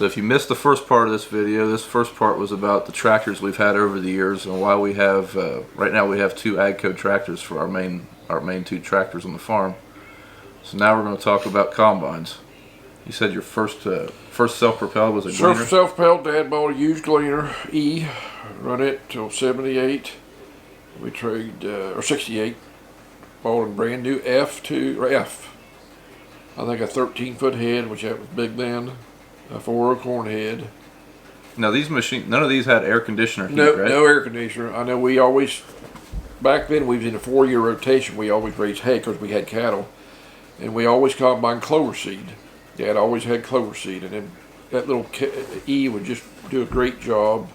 So if you missed the first part of this video, this first part was about the tractors we've had over the years and why we have, right now we have 2 AGCO tractors for our main 2 tractors on the farm. So now we're going to talk about combines. You said your first self-propelled was a gleaner? Self-propelled. Dad bought a used gleaner, E, run it till 78. We traded, or 68. Bought a brand new F. I think a 13-foot head, which that was big then. A 4-row corn head. Now these machines, none of these had air conditioner heat, no, right? No air conditioner. I know we always, back then we was in a 4-year rotation. We always raised hay because we had cattle. And we always combined clover seed. Dad always had clover seed. And then that little E would just do a great job.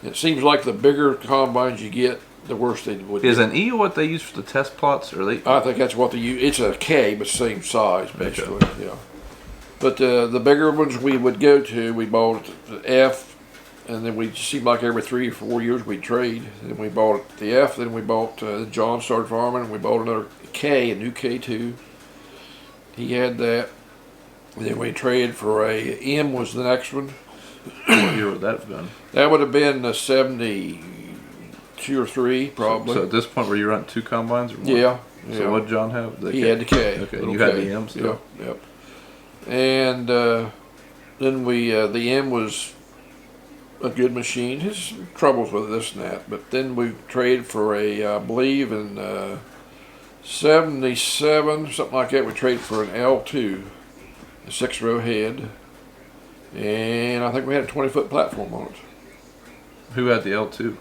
And it seems like the bigger combines you get, the worse they would do. Is an E what they use for the test plots? Or they? I think that's what they use. It's a K, but same size, basically. Okay. Yeah. But the bigger ones we would go to, we bought the F, and then we seemed like every 3 or 4 years we'd trade. Then we bought the F, then we bought, John started farming, and we bought another K, a new K2. He had that. And then we traded for a M was the next one. What year would that have been? That would have been 72 or 3, probably. So at this point, were you running 2 combines or one? Yeah. So what did John have? He had the K. Okay, you had the M still? Yep. And then the M was a good machine. His some troubles with this and that, but then we traded for I believe in 77, something like that. We traded for an L2, a 6-row head, and I think we had a 20-foot platform on it. Who had the L2?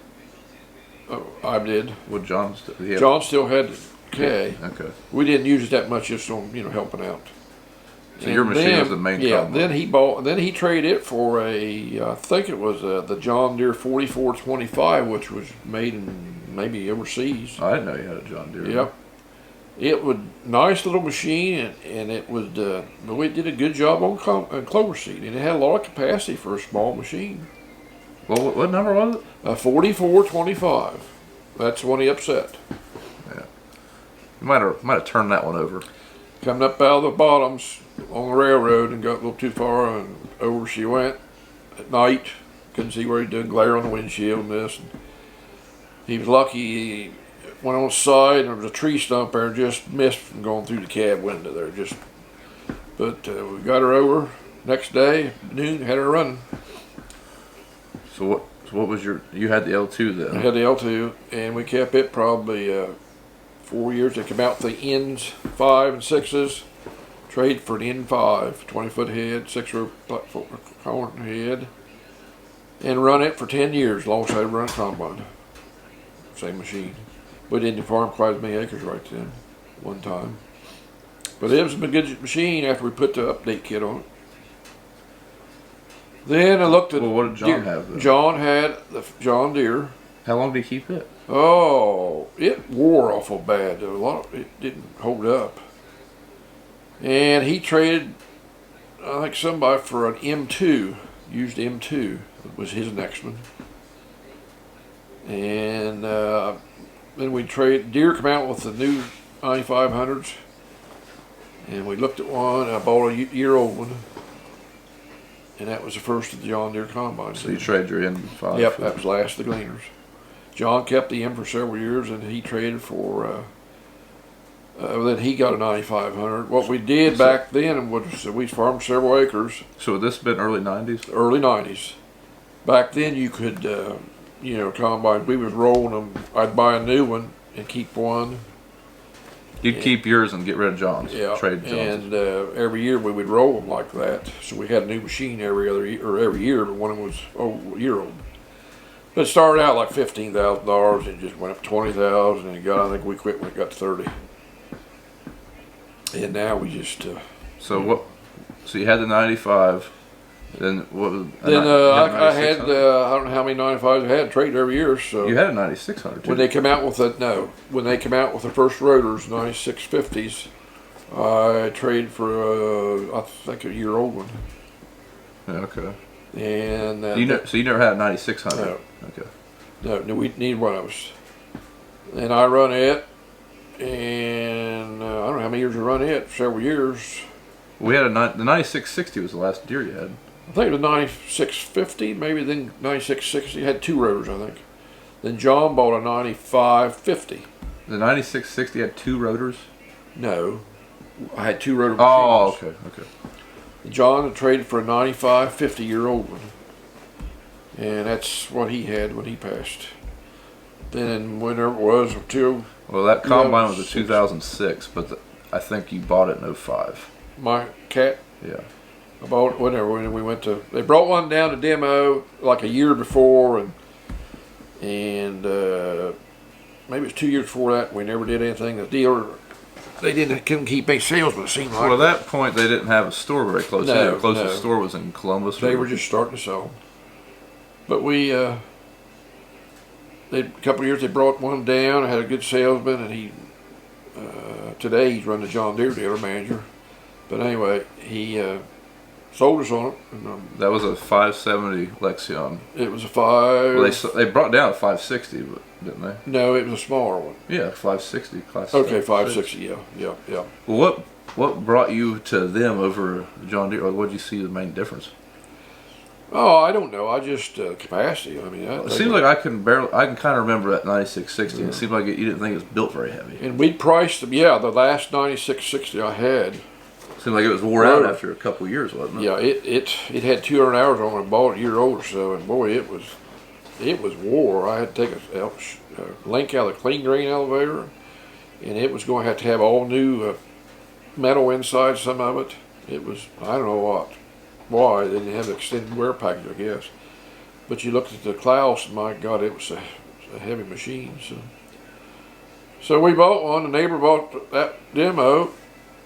Oh, I did. Well, John still had the K. Okay. We didn't use it that much, just on helping out. So your machine was the main combine. Then he traded it for I think it was the John Deere 4425, which was made in maybe overseas. I didn't know you had a John Deere. Yep. It was nice little machine, and it was, but we did a good job on clover seed, and it had a lot of capacity for a small machine. Well, what number was it? 4425. That's the one he upset. Yeah. You might have turned that one over. Coming up out of the bottoms on the railroad and got a little too far, and over she went at night. Couldn't see where he did, glare on the windshield and this. And he was lucky he went on the side, and there was a tree stump there, just missed from going through the cab window there. But we got her over. Next day, noon, had her running. So what was you had the L2 then? I had the L2, and we kept it probably 4 years. They came out with the N's 5 and 6s. Trade for an N5, 20-foot head, 6-row corn head, and run it for 10 years alongside a run combine. Same machine. We didn't farm quite as many acres right then, one time. But it was a good machine after we put the update kit on it. Then I looked at. Well, what did John have then? John had the John Deere. How long did he keep it? Oh, it wore awful bad. It didn't hold up. And he traded, I think, somebody for an M2, used M2, was his next one. And then we traded, Deere come out with the new 9500s, and we looked at one. I bought a year-old one, and that was the first of the John Deere combines. So you traded your M5? Yep, that was last of the gleaners. John kept the M for several years, and he traded for, then he got a 9500. What we did back then was we farmed several acres. So would this have been early 90s? Early 90s. Back then you could, combines, we was rolling them. I'd buy a new one and keep one. You'd keep yours and get rid of John's. Yeah, Trade John's. and every year we would roll them like that. So we had a new machine every year, but one of them was a year old. But it started out like $15,000 and just went up $20,000, and I think we quit when it got to 30. And now we just. So you had the 95. Then what was? I had I don't know how many 95s I had traded every year. So you had a 9600 too. When they come out with the first rotors, 9650s, I traded for I think a year old one. Yeah, okay. And so you never had a 9600. No. Okay. No, we need one of us. And I run it, and I don't know how many years I run it. Several years. We had the 9660 was the last Deere you had. I think it was 9650, maybe then 9660. It had 2 rotors, I think. Then John bought a 9550. The 9660 had 2 rotors? No, I had 2 rotor Oh, machines. okay. John had traded for a 9550-year-old one. And that's what he had when he passed. Then whenever it was, Well, that combine was a 2006, but I think you bought it in 05. my cat, Yeah. I bought it whenever when we went to. They brought one down to demo like a year before, and maybe it was 2 years before that. We never did anything. The dealer, couldn't keep any salesmen. It seemed like. Well, at that point, they didn't have a store very close. No, The closest no. store was in Columbus. They were just starting to sell. But a couple of years they brought one down. I had a good salesman, and he today he's running the John Deere dealer manager. But anyway, he sold us on it. And, that was a 570 Lexion. it was a 5. Well, they brought down a 560, but didn't they? No, it was a smaller one. Yeah, 560 class. Okay, 560. Yeah. Well, what brought you to them over John Deere? Or what did you see the main difference? Oh, I don't know. I just capacity. I mean, It seems like I can kind of remember that 9660. Yeah. It seemed like you didn't think it was built very heavy. and we priced them. Yeah, the last 9660 I had. It seemed like it was wore out after a couple of years, wasn't it? Yeah, it had 200 hours on it. I bought it a year old or so, and boy, it was wore. I had to take a link out of the clean grain elevator, and it was going to have all new metal inside. Some of it. It was, I don't know why they didn't have the extended wear package, I guess. But you looked at the Claas, and my God, it was a heavy machine. So we bought one. The neighbor bought that demo.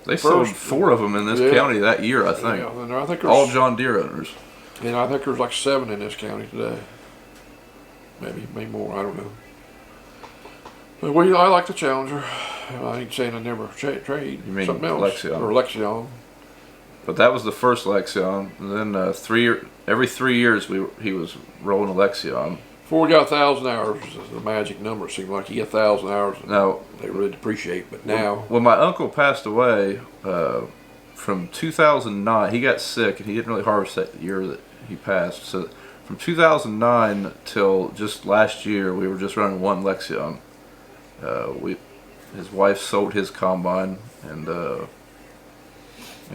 They sold 4 of them in this county that year, I think. Yeah, and I think All John Deere owners. And I think there's like 7 in this county today. Maybe more. I don't know. But I like the Challenger. I ain't saying I never trade. You mean something else Lexion? or Lexion. But that was the first Lexion, and then every 3 years he was rolling a Lexion. Before we got 1,000 hours, is the magic number. It seemed like you get 1,000 hours, Now, they really depreciate. But now, when my uncle passed away from 2009, he got sick and he didn't really harvest that year that he passed. So from 2009 till just last year, we were just running one Lexion. His wife sold his combine, and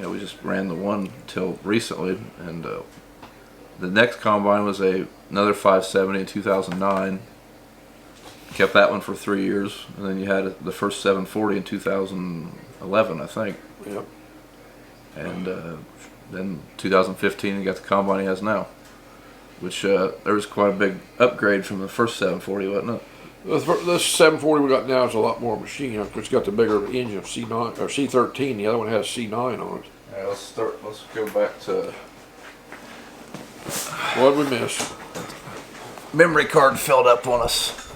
we just ran the one till recently. And the next combine was another 570 in 2009. Kept that one for 3 years, and then you had the first 740 in 2011, I think. yep. And then 2015, he got the combine he has now, which there was quite a big upgrade from the first 740, wasn't it? This 740 we got now is a lot more machine. It's got the bigger engine of C9 or C13. The other one has C9 on it. Yeah, let's go back to What'd we miss? memory card filled up on us.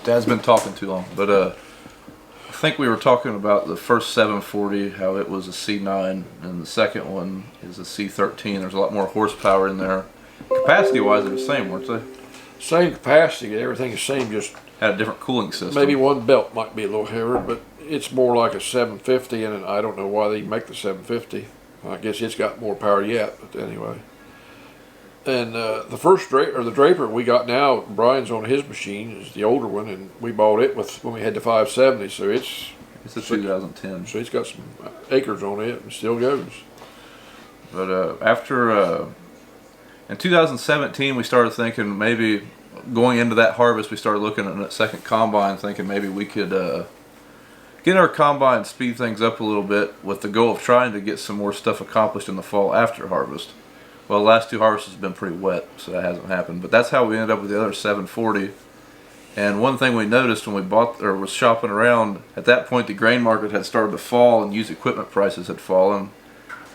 Dad's been talking too long, but I think we were talking about the first 740, how it was a C9, and the second one is a C13. There's a lot more horsepower in there. Capacity-wise, they're the same, weren't they? Same capacity. Everything is same. Just Had a different cooling system. maybe one belt might be a little heavier, but it's more like a 750, and I don't know why they make the 750. I guess it's got more power yet, but anyway. And the first the Draper we got now, Brian's on his machine, is the older one, and we bought it when we had the 570, so it's a 2010. So it's got some acres on it and still goes. But after in 2017, we started thinking maybe going into that harvest, we started looking at that second combine, thinking maybe we could get our combine, speed things up a little bit, with the goal of trying to get some more stuff accomplished in the fall after harvest. Well, the last 2 harvests have been pretty wet, so that hasn't happened. But that's how we ended up with the other 740. And one thing we noticed when we bought or was shopping around, at that point the grain market had started to fall and used equipment prices had fallen.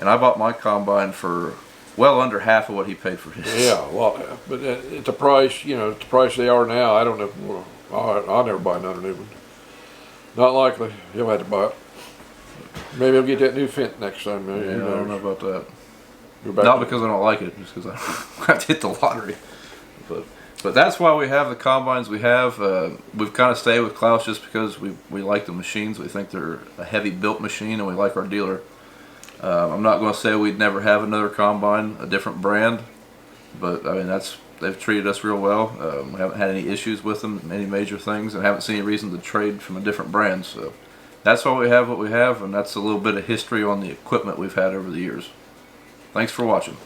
And I bought my combine for well under half of what he paid for his. Yeah, well, but at the price, at the price they are now, I don't know. Well, I'll never buy another new one. Not likely. He'll have to buy it. Maybe he'll get that new Fent next time. Yeah, I don't know about that. Not Not because I don't like it, just because I have to hit the lottery. But that's why we have the combines we have. We've kind of stayed with Claas just because we like the machines. We think they're a heavy built machine, and we like our dealer. I'm not going to say we'd never have another combine, a different brand, but I mean they've treated us real well. We haven't had any issues with them, any major things, and haven't seen any reason to trade from a different brand. So that's why we have what we have, and that's a little bit of history on the equipment we've had over the years. Thanks for watching.